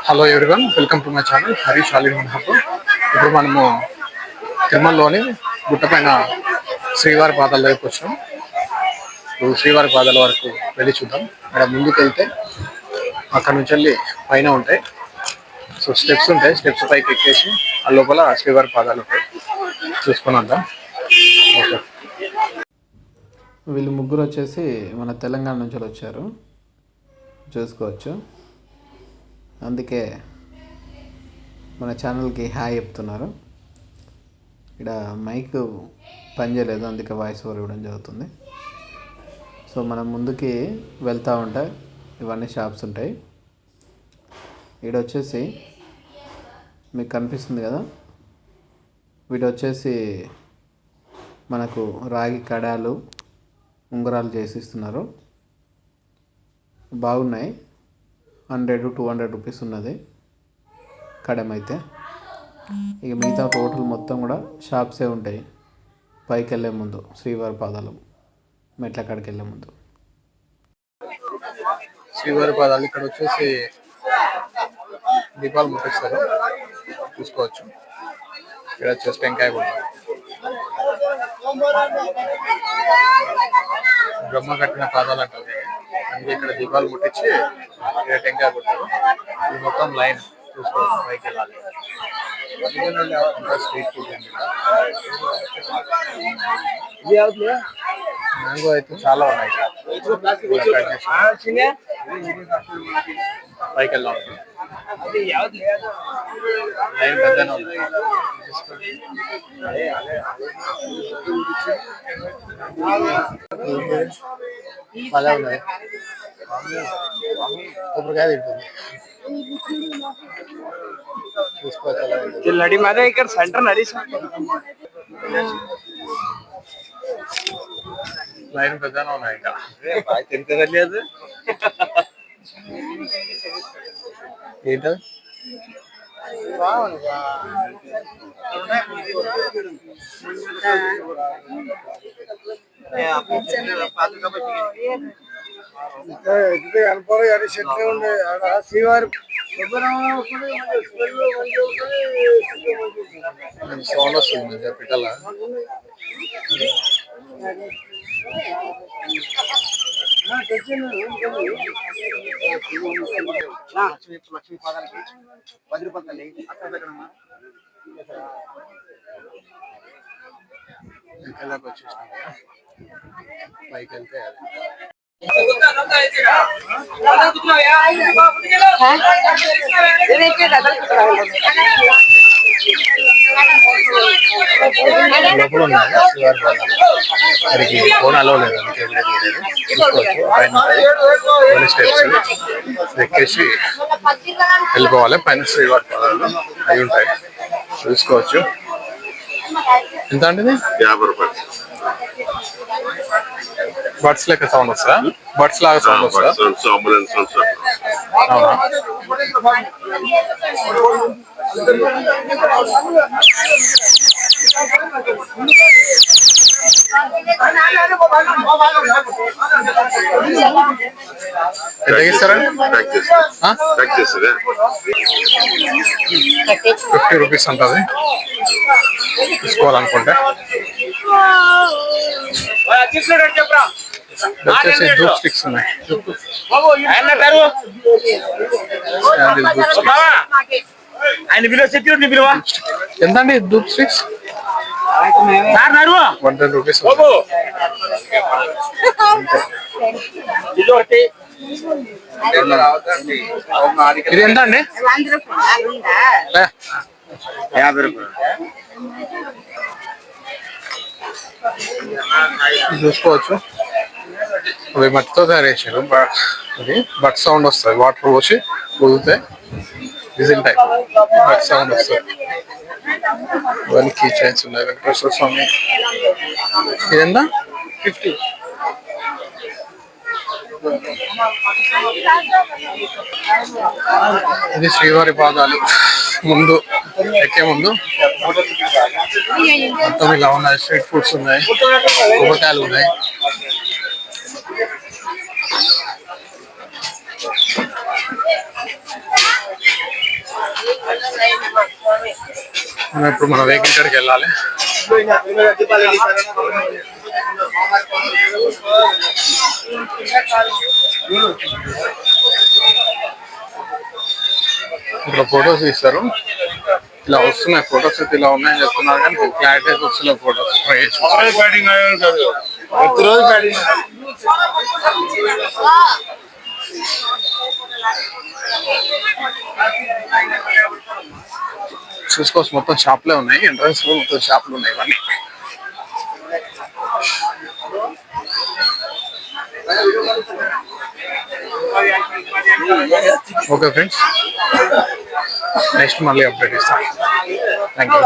Hello everyone, welcome to my channel Harish Ali Manhapur. ఇప్పుడు మనము తిరుమలలోని గుట్టపైన శ్రీవారి పాదాల దగ్గరికి వచ్చాం. ఇప్పుడు శ్రీవారి పాదాల వరకు వెళ్ళి చూద్దాం. ఇక్కడ ముందుకు వెళ్తే అక్కడ నుంచి వెళ్ళి పైన ఉంటాయి. సో స్టెప్స్ ఉంటాయి, స్టెప్స్ పైకి ఎక్కేసి ఆ లోపల శ్రీవారి పాదాలు ఉంటాయి, చూసుకొని వద్దాం. ఓకే, వీళ్ళు ముగ్గురు వచ్చేసి మన తెలంగాణ నుంచి వచ్చారు, చూసుకోవచ్చు. అందుకే మన ఛానల్కి హాయ్ చెప్తున్నారు. ఇక్కడ మైక్ పనిచేయలేదు, అందుకే వాయిస్ ఓవర్ ఇవ్వడం జరుగుతుంది. సో మనం ముందుకి వెళ్తూ ఉంటే ఇవన్నీ షాప్స్ ఉంటాయి. ఇక్కడ వచ్చేసి మీకు కనిపిస్తుంది కదా, వీటి వచ్చేసి మనకు రాగి కడాలు, ఉంగరాలు చేసి ఇస్తున్నారు. బాగున్నాయి. 100-200 రూపీస్ ఉన్నది కడం అయితే. ఇక మిగతా టోటల్ మొత్తం కూడా షాప్సే ఉంటాయి. పైకి వెళ్ళే ముందు శ్రీవారి పాదాలు మెట్ల కాడికి వెళ్ళే ముందు శ్రీవారి పాదాలు ఇక్కడ వచ్చేసి దీపాలు ముట్టిస్తారు, చూసుకోవచ్చు. ఇక్కడ వచ్చేసి టెంకాయ కొడతారు, బ్రహ్మ కట్టిన పాదాలు అంటారు. అందుకే ఇక్కడ దీపాలు ముట్టించి ఇక్కడ టెంకాయ కొడతారు. ఇది మొత్తం లైన్, చూసుకోవచ్చు. పైకి వెళ్ళాలి. స్ట్రీట్ ఫుడ్ మ్యాంగో అయితే చాలా ఉన్నాయి. పైకి వెళ్ళాలి, లైన్ పెద్దనే ఉంది. అలా ఉన్నాయి. కొబ్బరికాయ తింటుంది, చూసుకోవచ్చు. నడి మాదే ఇక్కడ సెంటర్ నడి లైన్ పెద్దనే ఉన్నాయి. ఇంకా తింటలేదు. ఏంటది? శ్రీవారి సౌండ్ వస్తుంది పిట్టల. లక్ష్మీ పాదాలకి 10 రూపాయలు అక్కడ పెట్టడమ్మా. ఇంకెళ్ళకి వచ్చేసినాం. పైకి వెళ్తే లోపల ఉన్నాయి శ్రీవారి పాదాలు. అక్కడికి ఫోన్ అలవ్ లేదు, అందుకే చూసుకోవచ్చు. పైన స్టెప్స్ ఎక్కేసి వెళ్ళిపోవాలి. పైన శ్రీవారి పాదాలు అవి ఉంటాయి, చూసుకోవచ్చు. ఎంత అండి? 50 రూపాయలు. బర్డ్స్ లెక్క సౌండ్ వస్తుందా? బర్డ్స్ లాగా సౌండ్ వస్తుందా? అవునా? ఎంత ఇస్తారండి? 50 రూపీస్ ఉంటుంది తీసుకోవాలనుకుంటే. వచ్చేసి ధూప్ స్టిక్స్ ఉన్నాయి. ఎంతండి ధూప్ స్టిక్స్? 110 రూపీస్. ఇది ఎంత అండి? 50 రూపాయలు. చూసుకోవచ్చు. అవి మట్టితో తయారు చేసారు. అది బట్ సౌండ్ వస్తుంది, వాటర్ పోసి ఊదితే విజిల్ టైప్ బట్ సౌండ్ వస్తుంది. ఇవన్నీ కీ చైన్స్ ఉన్నాయి. వెంకటేశ్వర స్వామి. ఇదెంత? 50. ఇది శ్రీవారి పాదాలు. ముందు ఎక్కే ముందు మొత్తం ఇలా ఉన్నాయి. స్ట్రీట్ ఫుడ్స్ ఉన్నాయి, కొబ్బరికాయలు ఉన్నాయి. మనం ఇప్పుడు మన వెహికల్ కాడికి వెళ్ళాలి. ఇక్కడ ఫొటోస్ ఇస్తారు. ఇలా వస్తున్నాయి ఫొటోస్ అయితే ఇలా ఉన్నాయని చెప్తున్నారు కానీ క్లారిటీ అయితే వస్తున్నాయి ఫొటోస్. ట్రై చేసి చూసుకోవచ్చు. మొత్తం షాప్లే ఉన్నాయి. ఎంట్రన్స్ లో మొత్తం షాపులు ఉన్నాయి ఇవన్నీ. ఓకే ఫ్రెండ్స్, నెక్స్ట్ మళ్ళీ అప్డేట్ ఇస్తాను. Thank you.